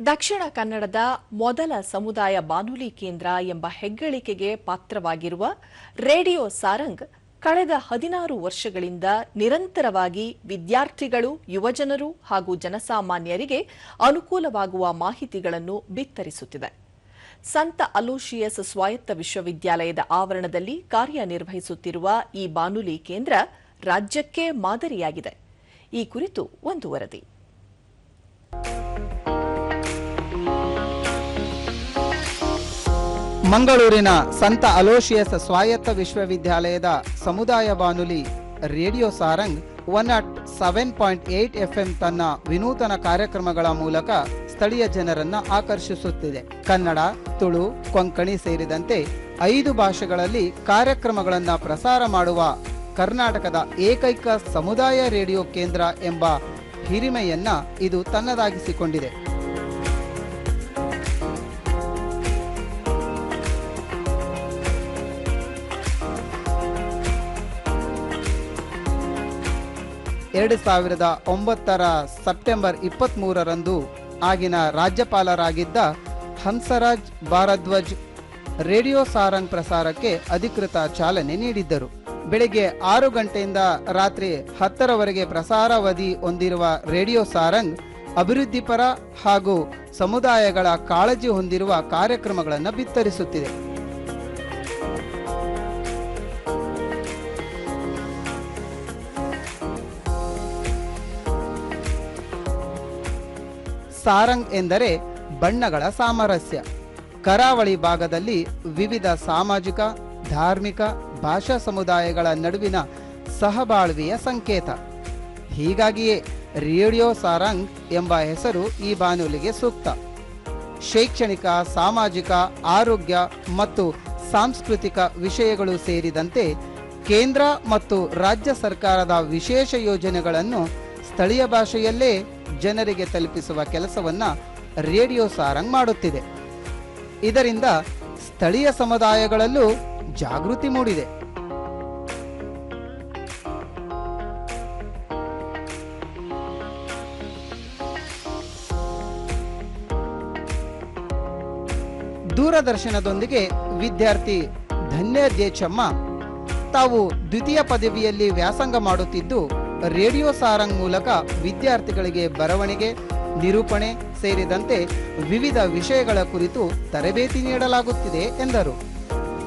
ದಕ್ಷಿಣ ಕನ್ನಡದ ಮೊದಲ ಸಮುದಾಯ ಬಾನುಲಿ ಕೇಂದ್ರ ಎಂಬ ಹೆಗ್ಗಳಿಕೆಗೆ ಪಾತ್ರವಾಗಿರುವ ರೇಡಿಯೋ ಸಾರಂಗ್ ಕಳೆದ 16 ವರ್ಷಗಳಿಂದ ನಿರಂತರವಾಗಿ ವಿದ್ಯಾರ್ಥಿಗಳು, ಯುವಜನರು ಹಾಗೂ ಜನಸಾಮಾನ್ಯರಿಗೆ ಅನುಕೂಲವಾಗುವ ಮಾಹಿತಿಗಳನ್ನು ಬಿತ್ತರಿಸುತ್ತಿದೆ. ಸಂತ ಅಲೋಶಿಯಸ್ ಸ್ವಾಯತ್ತ ವಿಶ್ವವಿದ್ಯಾಲಯದ ಆವರಣದಲ್ಲಿ ಕಾರ್ಯನಿರ್ವಹಿಸುತ್ತಿರುವ ಈ ಬಾನುಲಿ ಕೇಂದ್ರ ರಾಜ್ಯಕ್ಕೆ ಮಾದರಿಯಾಗಿದೆ. ಈ ಕುರಿತು ಒಂದು ವರದಿ. ಮಂಗಳೂರಿನ ಸಂತ ಅಲೋಶಿಯಸ್ ಸ್ವಾಯತ್ತ ವಿಶ್ವವಿದ್ಯಾಲಯದ ಸಮುದಾಯ ಬಾನುಲಿ ರೇಡಿಯೋ ಸಾರಂಗ್ 107.8 FM ತನ್ನ ವಿನೂತನ ಕಾರ್ಯಕ್ರಮಗಳ ಮೂಲಕ ಸ್ಥಳೀಯ ಜನರನ್ನ ಆಕರ್ಷಿಸುತ್ತಿದೆ. ಕನ್ನಡ, ತುಳು, ಕೊಂಕಣಿ ಸೇರಿದಂತೆ 5 ಭಾಷೆಗಳಲ್ಲಿ ಕಾರ್ಯಕ್ರಮಗಳನ್ನು ಪ್ರಸಾರ ಮಾಡುವ ಕರ್ನಾಟಕದ ಏಕೈಕ ಸಮುದಾಯ ರೇಡಿಯೋ ಕೇಂದ್ರ ಎಂಬ ಹಿರಿಮೆಯನ್ನ ಇದು ತನ್ನದಾಗಿಸಿಕೊಂಡಿದೆ. ಸೆಪ್ಟೆಂಬರ್ 23ರಂದು ಆಗಿನ ರಾಜ್ಯಪಾಲರಾಗಿದ್ದ ಹಂಸರಾಜ್ ಭಾರದ್ವಾಜ್ ರೇಡಿಯೋ ಸಾರಂಗ್ ಪ್ರಸಾರಕ್ಕೆ ಅಧಿಕೃತ ಚಾಲನೆ ನೀಡಿದ್ದರು. ಬೆಳಗ್ಗೆ 6 ಗಂಟೆಯಿಂದ ರಾತ್ರಿ 10ರವರೆಗೆ ಪ್ರಸಾರಾವಧಿ ಹೊಂದಿರುವ ರೇಡಿಯೋ ಸಾರಂಗ್ ಅಭಿವೃದ್ಧಿಪರ ಹಾಗೂ ಸಮುದಾಯಗಳ ಕಾಳಜಿ ಹೊಂದಿರುವ ಕಾರ್ಯಕ್ರಮಗಳನ್ನು ಬಿತ್ತರಿಸುತ್ತಿದೆ. ಸಾರಂಗ್ ಎಂದರೆ ಬಣ್ಣಗಳ ಸಾಮರಸ್ಯ. ಕರಾವಳಿ ಭಾಗದಲ್ಲಿ ವಿವಿಧ ಸಾಮಾಜಿಕ, ಧಾರ್ಮಿಕ, ಭಾಷಾ ಸಮುದಾಯಗಳ ನಡುವಿನ ಸಹಬಾಳ್ವೆಯ ಸಂಕೇತ. ಹೀಗಾಗಿಯೇ ರೇಡಿಯೋ ಸಾರಂಗ್ ಎಂಬ ಹೆಸರು ಈ ಬಾನುಲಿಗೆ ಸೂಕ್ತ. ಶೈಕ್ಷಣಿಕ, ಸಾಮಾಜಿಕ, ಆರೋಗ್ಯ ಮತ್ತು ಸಾಂಸ್ಕೃತಿಕ ವಿಷಯಗಳು ಸೇರಿದಂತೆ ಕೇಂದ್ರ ಮತ್ತು ರಾಜ್ಯ ಸರ್ಕಾರದ ವಿಶೇಷ ಯೋಜನೆಗಳನ್ನು ಸ್ಥಳೀಯ ಭಾಷೆಯಲ್ಲೇ ಜನರಿಗೆ ತಲುಪಿಸುವ ಕೆಲಸವನ್ನ ರೇಡಿಯೋ ಸಾರಂಗ್ ಮಾಡುತ್ತಿದೆ. ಇದರಿಂದ ಸ್ಥಳೀಯ ಸಮುದಾಯಗಳಲ್ಲೂ ಜಾಗೃತಿ ಮೂಡಿದೆ. ದೂರದರ್ಶನದೊಂದಿಗೆ ವಿದ್ಯಾರ್ಥಿ ಧನ್ಯ ಜೇಚಮ್ಮ ತಾವು ದ್ವಿತೀಯ ಪದವಿಯಲ್ಲಿ ವ್ಯಾಸಂಗ ಮಾಡುತ್ತಿದ್ದು, ರೇಡಿಯೋ ಸಾರಂಗ್ ಮೂಲಕ ವಿದ್ಯಾರ್ಥಿಗಳಿಗೆ ಬರವಣಿಗೆ, ನಿರೂಪಣೆ ಸೇರಿದಂತೆ ವಿವಿಧ ವಿಷಯಗಳ ಕುರಿತು ತರಬೇತಿ ನೀಡಲಾಗುತ್ತಿದೆ ಎಂದರು.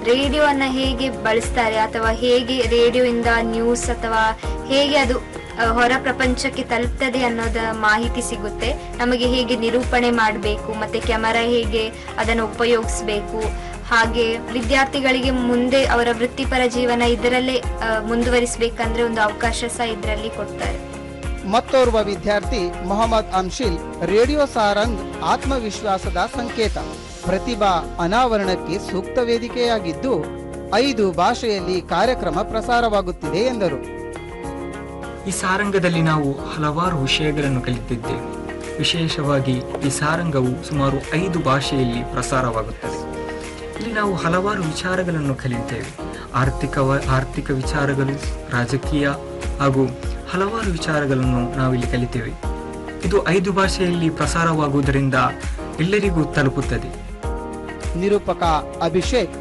ರೇಡಿಯೋವನ್ನು ಹೇಗೆ ಬಳಸ್ತಾರೆ ಅಥವಾ ಹೇಗೆ ರೇಡಿಯೋಯಿಂದ ನ್ಯೂಸ್ ಅಥವಾ ಹೇಗೆ ಅದು ಹೊರ ಪ್ರಪಂಚಕ್ಕೆ ತಲುಪ್ತದೆ ಅನ್ನೋದ ಮಾಹಿತಿ ಸಿಗುತ್ತೆ. ನಮಗೆ ಹೇಗೆ ನಿರೂಪಣೆ ಮಾಡಬೇಕು, ಮತ್ತೆ ಕ್ಯಾಮರಾ ಹೇಗೆ ಅದನ್ನು ಉಪಯೋಗಿಸಬೇಕು, ಹಾಗೆ ವಿದ್ಯಾರ್ಥಿಗಳಿಗೆ ಮುಂದೆ ಅವರ ವೃತ್ತಿಪರ ಜೀವನ ಇದರಲ್ಲೇ ಮುಂದುವರಿಸಬೇಕಂದ್ರೆ ಒಂದು ಅವಕಾಶ ಸಹ ಇದರಲ್ಲಿ ಕೊಡ್ತಾರೆ. ಮತ್ತೋರ್ವ ವಿದ್ಯಾರ್ಥಿ ಮೊಹಮ್ಮದ್ ಅಮ್ಶಿಲ್ ರೇಡಿಯೋ ಸಾರಂಗ್ ಆತ್ಮವಿಶ್ವಾಸದ ಸಂಕೇತ, ಪ್ರತಿಭಾ ಅನಾವರಣಕ್ಕೆ ಸೂಕ್ತ ವೇದಿಕೆಯಾಗಿದ್ದು 5 ಭಾಷೆಯಲ್ಲಿ ಕಾರ್ಯಕ್ರಮ ಪ್ರಸಾರವಾಗುತ್ತಿದೆ ಎಂದರು. ಈ ಸಾರಂಗದಲ್ಲಿ ನಾವು ಹಲವಾರು ವಿಷಯಗಳನ್ನು ಕಲಿತಿದ್ದೇವೆ. ವಿಶೇಷವಾಗಿ ಈ ಸಾರಂಗವು ಸುಮಾರು 5 ಭಾಷೆಯಲ್ಲಿ ಪ್ರಸಾರವಾಗುತ್ತದೆ. ಇಲ್ಲಿ ನಾವು ಹಲವಾರು ವಿಚಾರಗಳನ್ನು ಕಲಿಯುತ್ತೇವೆ. ಆರ್ಥಿಕ ವಿಚಾರಗಳು, ರಾಜಕೀಯ ಹಾಗೂ ಹಲವಾರು ವಿಚಾರಗಳನ್ನು ನಾವಿಲ್ಲಿ ಕಲಿತೇವೆ. ಇದು 5 ಭಾಷೆಯಲ್ಲಿ ಪ್ರಸಾರವಾಗುವುದರಿಂದ ಎಲ್ಲರಿಗೂ ತಲುಪುತ್ತದೆ. ನಿರೂಪಕ ಅಭಿಷೇಕ್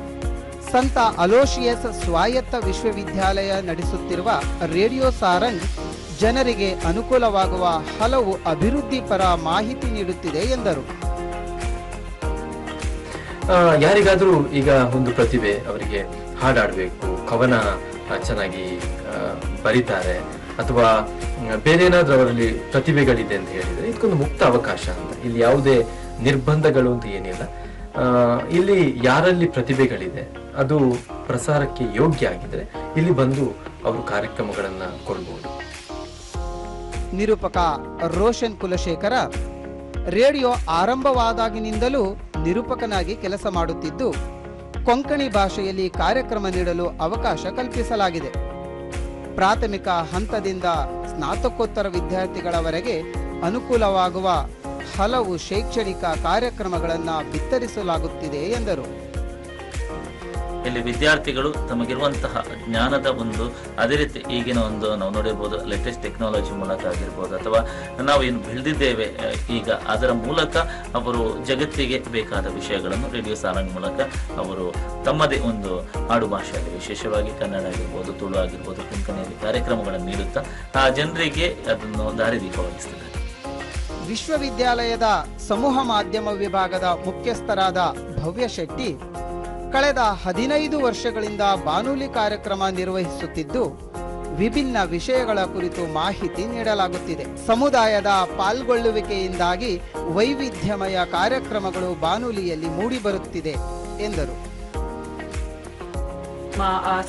ಸಂತ ಅಲೋಶಿಯಸ್ ಸ್ವಾಯತ್ತ ವಿಶ್ವವಿದ್ಯಾಲಯ ನಡೆಸುತ್ತಿರುವ ರೇಡಿಯೋ ಸಾರಂಗ್ ಜನರಿಗೆ ಅನುಕೂಲವಾಗುವ ಹಲವು ಅಭಿವೃದ್ಧಿ ಪರ ಮಾಹಿತಿ ನೀಡುತ್ತಿದೆ ಎಂದರು. ಯಾರಿಗಾದ್ರೂ ಈಗ ಒಂದು ಪ್ರತಿಭೆ, ಅವರಿಗೆ ಹಾಡಾಡಬೇಕು, ಕವನ ಚೆನ್ನಾಗಿ ಬರೀತಾರೆ ಅಥವಾ ಬೇರೆ ಏನಾದ್ರೂ ಅವರಲ್ಲಿ ಪ್ರತಿಭೆಗಳಿದೆ ಅಂತ ಹೇಳಿದ್ರೆ ಇದಕ್ಕೊಂದು ಮುಕ್ತ ಅವಕಾಶ ಅಂತ. ಇಲ್ಲಿ ಯಾವುದೇ ನಿರ್ಬಂಧಗಳು ಅಂತ ಏನಿಲ್ಲ. ಇಲ್ಲಿ ಯಾರಲ್ಲಿ ಪ್ರತಿಭೆಗಳಿದೆ, ಅದು ಪ್ರಸಾರಕ್ಕೆ ಯೋಗ್ಯ ಆಗಿದ್ರೆ ಇಲ್ಲಿ ಬಂದು ಅವರು ಕಾರ್ಯಕ್ರಮಗಳನ್ನ ಕೊಡಬಹುದು. ನಿರೂಪಕ ರೋಷನ್ ಕುಲಶೇಖರ ರೇಡಿಯೋ ಆರಂಭವಾದಾಗಿನಿಂದಲೂ ನಿರೂಪಕನಾಗಿ ಕೆಲಸ ಮಾಡುತ್ತಿದ್ದು, ಕೊಂಕಣಿ ಭಾಷೆಯಲ್ಲಿ ಕಾರ್ಯಕ್ರಮ ನೀಡಲು ಅವಕಾಶ ಕಲ್ಪಿಸಲಾಗಿದೆ. ಪ್ರಾಥಮಿಕ ಹಂತದಿಂದ ಸ್ನಾತಕೋತ್ತರ ವಿದ್ಯಾರ್ಥಿಗಳವರೆಗೆ ಅನುಕೂಲವಾಗುವ ಹಲವು ಶೈಕ್ಷಣಿಕ ಕಾರ್ಯಕ್ರಮಗಳನ್ನು ಬಿತ್ತರಿಸಲಾಗುತ್ತಿದೆ ಎಂದರು. ಇಲ್ಲಿ ವಿದ್ಯಾರ್ಥಿಗಳು ತಮಗಿರುವಂತಹ ಜ್ಞಾನದ ಒಂದು ಅದೇ ರೀತಿ ಈಗಿನ ಒಂದು ನಾವು ನೋಡಿರ್ಬೋದು ಲೇಟೆಸ್ಟ್ ಟೆಕ್ನಾಲಜಿ ಮೂಲಕ ಆಗಿರ್ಬೋದು ಅಥವಾ ನಾವು ಏನು ಬೆಳೆದಿದ್ದೇವೆ ಈಗ ಅದರ ಮೂಲಕ ಅವರು ಜಗತ್ತಿಗೆ ಬೇಕಾದ ವಿಷಯಗಳನ್ನು ರೇಡಿಯೋ ಸಾರಂಗ್ ಮೂಲಕ ಅವರು ತಮ್ಮದೇ ಒಂದು ಆಡು ಭಾಷೆಯಲ್ಲಿ ವಿಶೇಷವಾಗಿ ಕನ್ನಡ ಆಗಿರ್ಬೋದು, ತುಳು ಆಗಿರ್ಬೋದು, ಕೊಂಕಣಿಯಲ್ಲಿ ಕಾರ್ಯಕ್ರಮಗಳನ್ನು ನೀಡುತ್ತಾ ಆ ಜನರಿಗೆ ಅದನ್ನು ದಾರಿದೀಪವಾಗಿಸ್ತಿದ್ದಾರೆ. ವಿಶ್ವವಿದ್ಯಾಲಯದ ಸಮೂಹ ಮಾಧ್ಯಮ ವಿಭಾಗದ ಮುಖ್ಯಸ್ಥರಾದ ಭವ್ಯ ಶೆಟ್ಟಿ ಕಳೆದ 15 ವರ್ಷಗಳಿಂದ ಬಾನುಲಿ ಕಾರ್ಯಕ್ರಮ ನಿರ್ವಹಿಸುತ್ತಿದ್ದು ವಿಭಿನ್ನ ವಿಷಯಗಳ ಕುರಿತು ಮಾಹಿತಿ ನೀಡಲಾಗುತ್ತಿದೆ. ಸಮುದಾಯದ ಪಾಲ್ಗೊಳ್ಳುವಿಕೆಯಿಂದಾಗಿ ವೈವಿಧ್ಯಮಯ ಕಾರ್ಯಕ್ರಮಗಳು ಬಾನುಲಿಯಲ್ಲಿ ಮೂಡಿಬರುತ್ತಿದೆ ಎಂದರು.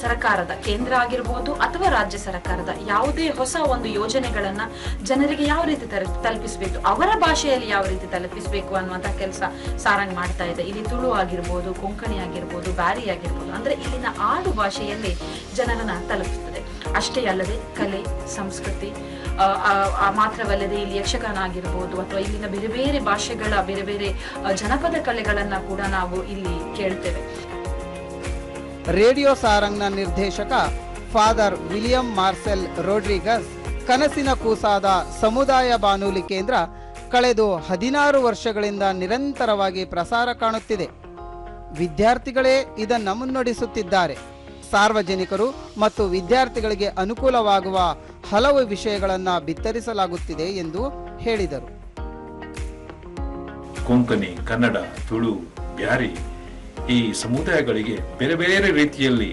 ಸರ್ಕಾರದ ಕೇಂದ್ರ ಆಗಿರ್ಬೋದು ಅಥವಾ ರಾಜ್ಯ ಸರ್ಕಾರದ ಯಾವುದೇ ಹೊಸ ಒಂದು ಯೋಜನೆಗಳನ್ನ ಜನರಿಗೆ ಯಾವ ರೀತಿ ತಲುಪಿಸಬೇಕು, ಅವರ ಭಾಷೆಯಲ್ಲಿ ಯಾವ ರೀತಿ ತಲುಪಿಸಬೇಕು ಅನ್ನುವಂತ ಕೆಲಸ ಸಾರಂಗ್ ಮಾಡ್ತಾ ಇದೆ. ಇಲ್ಲಿ ತುಳು ಆಗಿರ್ಬೋದು, ಕೊಂಕಣಿ ಆಗಿರ್ಬೋದು, ಬ್ಯಾರಿ ಆಗಿರ್ಬೋದು, ಅಂದ್ರೆ ಇಲ್ಲಿನ ಆಡು ಭಾಷೆಯಲ್ಲಿ ಜನರನ್ನ ತಲುಪಿಸ್ತದೆ. ಅಷ್ಟೇ ಅಲ್ಲದೆ ಕಲೆ, ಸಂಸ್ಕೃತಿ ಮಾತ್ರವಲ್ಲದೆ ಇಲ್ಲಿ ಯಕ್ಷಗಾನ ಆಗಿರ್ಬೋದು ಅಥವಾ ಇಲ್ಲಿನ ಬೇರೆ ಬೇರೆ ಭಾಷೆಗಳ ಬೇರೆ ಬೇರೆ ಜನಪದ ಕಲೆಗಳನ್ನ ಕೂಡ ನಾವು ಇಲ್ಲಿ ಕೇಳ್ತೇವೆ. ರೇಡಿಯೋ ಸಾರಂಗ್ನ ನಿರ್ದೇಶಕ ಫಾದರ್ ವಿಲಿಯಂ ಮಾರ್ಸೆಲ್ ರೋಡ್ರಿಗಸ್ ಕನಸಿನ ಕೂಸಾದ ಸಮುದಾಯ ಬಾನುಲಿ ಕೇಂದ್ರ ಕಳೆದು 16 ವರ್ಷಗಳಿಂದ ನಿರಂತರವಾಗಿ ಪ್ರಸಾರ ಕಾಣುತ್ತಿದೆ. ವಿದ್ಯಾರ್ಥಿಗಳೇ ಇದನ್ನು ಮುನ್ನಡೆಸುತ್ತಿದ್ದಾರೆ. ಸಾರ್ವಜನಿಕರು ಮತ್ತು ವಿದ್ಯಾರ್ಥಿಗಳಿಗೆ ಅನುಕೂಲವಾಗುವ ಹಲವು ವಿಷಯಗಳನ್ನು ಬಿತ್ತರಿಸಲಾಗುತ್ತಿದೆ ಎಂದು ಹೇಳಿದರು. ಕೊಂಕಣಿ, ಕನ್ನಡ, ತುಳು, ಬ್ಯಾರಿ ಈ ಸಮುದಾಯಗಳಿಗೆ ಬೇರೆ ಬೇರೆ ರೀತಿಯಲ್ಲಿ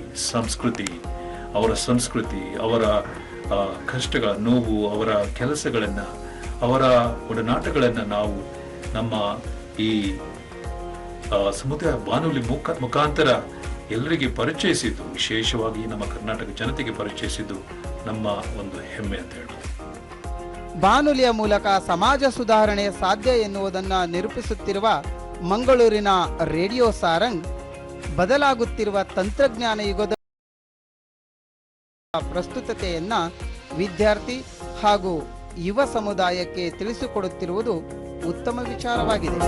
ಅವರ ಸಂಸ್ಕೃತಿ, ಅವರ ಕಷ್ಟಗಳ ನೋವು, ಅವರ ಕೆಲಸಗಳನ್ನು, ಅವರ ಒಡನಾಟಗಳನ್ನು ನಾವು ನಮ್ಮ ಈ ಸಮುದಾಯ ಬಾನುಲಿ ಮುಖಾಂತರ ಎಲ್ಲರಿಗೆ ಪರಿಚಯಿಸಿದ್ದು, ವಿಶೇಷವಾಗಿ ನಮ್ಮ ಕರ್ನಾಟಕ ಜನತೆಗೆ ಪರಿಚಯಿಸಿದ್ದು ನಮ್ಮ ಒಂದು ಹೆಮ್ಮೆ ಅಂತ ಹೇಳ್ಬೋದು. ಬಾನುಲಿಯ ಮೂಲಕ ಸಮಾಜ ಸುಧಾರಣೆ ಸಾಧ್ಯ ಎನ್ನುವುದನ್ನು ನಿರೂಪಿಸುತ್ತಿರುವ ಮಂಗಳೂರಿನ ರೇಡಿಯೋ ಸಾರಂಗ್ ಬದಲಾಗುತ್ತಿರುವ ತಂತ್ರಜ್ಞಾನ ಯುಗದ ಪ್ರಸ್ತುತತೆಯನ್ನ ವಿದ್ಯಾರ್ಥಿ ಹಾಗೂ ಯುವ ಸಮುದಾಯಕ್ಕೆ ತಿಳಿಸಿಕೊಡುತ್ತಿರುವುದು ಉತ್ತಮ ವಿಚಾರವಾಗಿದೆ.